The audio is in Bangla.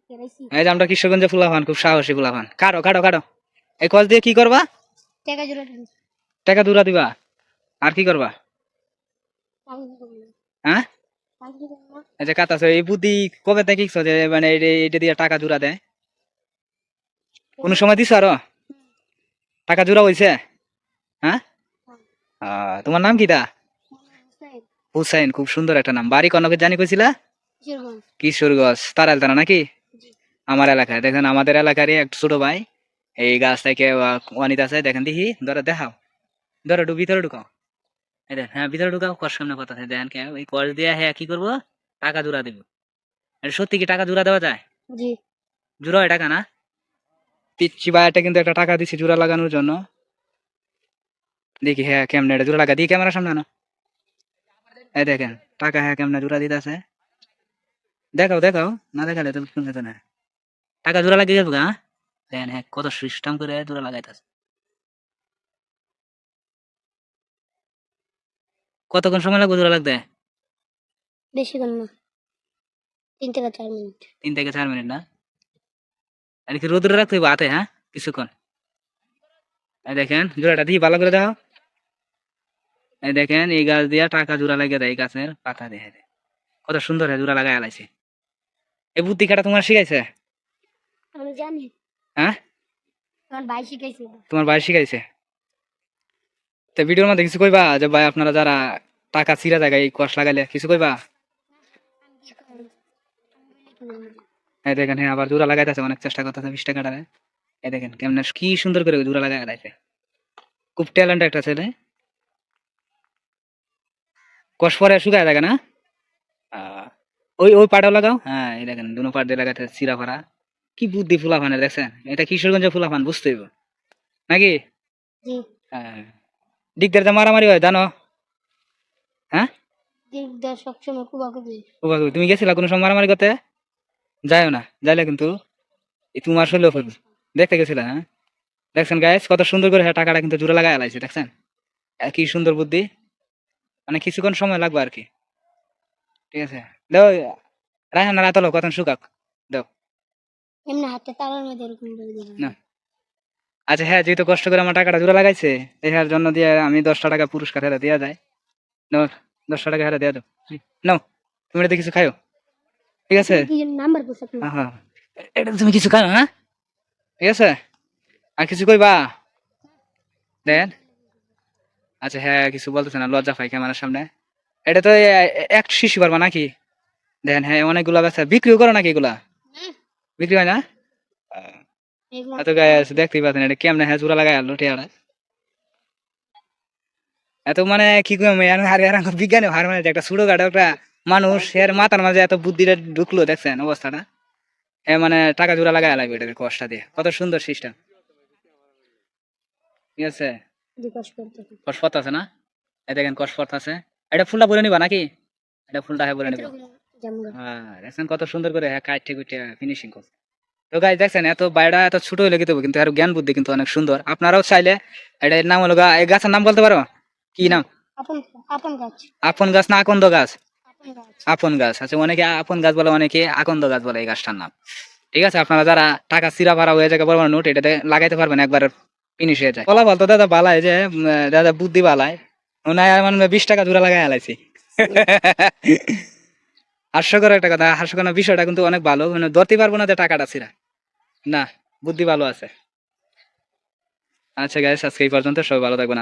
এই যে আমরা কিশোরগঞ্জে ফুলাফান, খুব সাহসী ফুলাফান। কাটো কাটো কাটো। এই কস দিয়ে কি করবা? টাকা জোড়া দিবা। আর কি করবা? হ্যাঁ, এই যে কাতাছো, এই বুদ্ধি কবে থেকে শিখছো যে মানে এটা দিয়ে টাকা জোড়া দেয়? কোন সময় দিছো আরো টাকা জোড়া হইছে? হ্যাঁ, তোমার নাম কি তা? হুসাইন, খুব সুন্দর একটা নাম। বাড়ি কনকে জানি কইছিলা? কিশোরগঞ্জ, তারালতানা নাকি? আমার এলাকায় দেখেন, আমাদের এলাকারই এক ছোট ভাই এই গাছ থেকে অনিত আছে, দেখেন দেখি, ধরো দেখাও, ধরো ভিতরে ঢুকাও। এই দেখ, হ্যাঁ ভিতরে ঢুকাও, কর সামনে কথা আছে, দেখেন কে ওই কর দিয়ে হ্যাঁ কি করবো, টাকা জোড়া দিব। এটা সত্যি কি টাকা জোড়া দেওয়া যায়? জোড়া হয় টাকা না? পিচ্ছি ভাইটা কিন্তু একটা টাকা দিছি জোড়া লাগানোর জন্য। দেখি হ্যাঁ কেমনে এটা জোড়া লাগা, দিয়ে ক্যামেরার সামনে আনো। এই দেখেন টাকা হ্যাঁ কেমনে জোড়া দিতে আছে, দেখাও দেখাও, না দেখালে তো শুনতে তো না। টাকা জোড়া লাগিয়ে যাবো গা, দেখেন হ্যাঁ কত সিস্টেম করে জোড়া লাগাইতেছে। কতক্ষণ সময় লাগবে জোড়া লাগতে? বেশিক্ষণ না, 3 থেকে 4 মিনিট। 3 থেকে 4 মিনিট না? আর কি রোদ্রে রাখতে হইব হাতে, হ্যাঁ কিছুক্ষণ। এই দেখেন জোড়াটা দিয়ে ভালো করে দাও। এই দেখেন এই গাছ দিয়া টাকা জোড়া লাগিয়ে দেয়, এই গাছের পাতা দেখে দেয় কত সুন্দর জোড়া লাগাই আলাইছে। এই বুদ্ধি কাটা তোমার শিখাইছে? আমি জানি, হ্যাঁ, আমার ভাই শিখাইছে। তোমার ভাই শিখাইছে? তো ভিডিওর মধ্যে কিছু কইবা যে ভাই আপনারা যারা টাকা ছিঁড়া জায়গায় এই কষ লাগাইলে কিছু কইবা? এই দেখেন হ্যাঁ আবার জোড়া লাগাইতেছে, অনেক চেষ্টা করতেছে 20 টাকাটারে। এই দেখেন কেমন কি সুন্দর করে জোড়া লাগাই আলাইছে, খুব ট্যালেন্ট একটা ছেলে। কষ পরে শুকায় থাকে না? ওই ওই পাটাও লাগাও, হ্যাঁ এই দেখেন দুনো পাট দিয়ে লাগাতে চিরা ফাড়া। কি বুদ্ধি ফুলাফানের দেখছেন, এটা কিশোরগঞ্জের ফুলাফান বুঝতে হইব নাকি? হ্যাঁ, দিকদার যে মারামারি হয় জানো? হ্যাঁ, সবসময় কুবাকুবি। তুমি গেছিলা কোনো সময় মারামারি করতে? যাইও না, যাইলে কিন্তু তোমার শৈলেও ফেলবে। দেখতে গেছিলা? হ্যাঁ, দেখছেন গাইস কত সুন্দর করে টাকাটা কিন্তু জোড়া লাগাই আলাইছে, দেখছেন কি সুন্দর বুদ্ধি। মানে কিছুক্ষণ সময় লাগবে আর কি। ঠিক আছে, দাও রাখেন না, রাতলো কত শুকাক দাও। এমনি হাতে তালার মধ্যে এরকম করে দিলাম না, আচ্ছা হ্যাঁ, যেহেতু কষ্ট করে আমার টাকাটা জোড়া লাগাইছে, এর জন্য দিয়ে আমি 10টা টাকা পুরস্কার হেরে দেওয়া যায়। নাও, 10টা টাকা হেরে দেওয়া দাও, নাও তুমি এটা কিছু খাও। ঠিক আছে, নাম্বার পোষাক। হ্যাঁ এটা তুমি কিছু খাও, হ্যাঁ ঠিক আছে। আর কিছু কইবা? দেন আচ্ছা হ্যাঁ, কিছু বলতেছে না, লজ্জা পাই ক্যামেরার সামনে। এটা তো এক শিশু পারবা নাকি? দেন হ্যাঁ অনেকগুলা বেচা বিক্রিও করো নাকি এগুলা? বিক্রি হয় না? এত গায়ে আছে দেখতেই পাচ্ছেন, এটা কেমনে হ্যাঁ জোড়া লাগাই আলো টিয়ারা। এত মানে কি কম বিজ্ঞানী হার মানে একটা ছোট গাড়ি একটা মানুষ এর মাথার মাঝে এত বুদ্ধিটা ঢুকলো, দেখছেন অবস্থাটা। এ মানে টাকা জোড়া লাগাই লাগবে এটাকে কষ্টা দিয়ে, কত সুন্দর সিস্টেম। ঠিক আছে, কসপত আছে না? এই দেখেন কসপত আছে। এটা ফুলটা বলে নিবা নাকি? এটা ফুলটা হ্যাঁ বলে নিবা। হ্যাঁ দেখছেন কত সুন্দর করে হ্যাঁ কাইটে কুইটে ফিনিশিং করছে। তো গাইস দেখছেন এত বাইরে এত ছোট হলে কিন্তু কিন্তু এর জ্ঞান বুদ্ধি কিন্তু অনেক সুন্দর। আপনারাও চাইলে এটার নাম হলো এই গাছের নাম বলতে পারো কি নাম? আপন গাছ না আকন্দ গাছ? আপন গাছ। আচ্ছা, অনেকে আপন গাছ বলে, অনেকে আকন্দ গাছ বলে এই গাছটার নাম। ঠিক আছে, আপনারা যারা টাকা চিরা ভাড়া হয়ে যায় বড় বড় নোট এটাতে লাগাইতে পারবেন, একবার ফিনিশ হয়ে যায়। বলা বলতো দাদা বালায় যে দাদা বুদ্ধি বালায়, ওনায় মানে 20 টাকা জোড়া লাগাই আলাইছি। হাস্যকর একটা কথা, হাস্যকর না, বিষয়টা কিন্তু অনেক ভালো, মানে ধরতে পারবো না যে টাকাটা ছিরা না, বুদ্ধি ভালো আছে। আচ্ছা গাইস, আজকে এই পর্যন্ত, সবাই ভালো থাকবেন।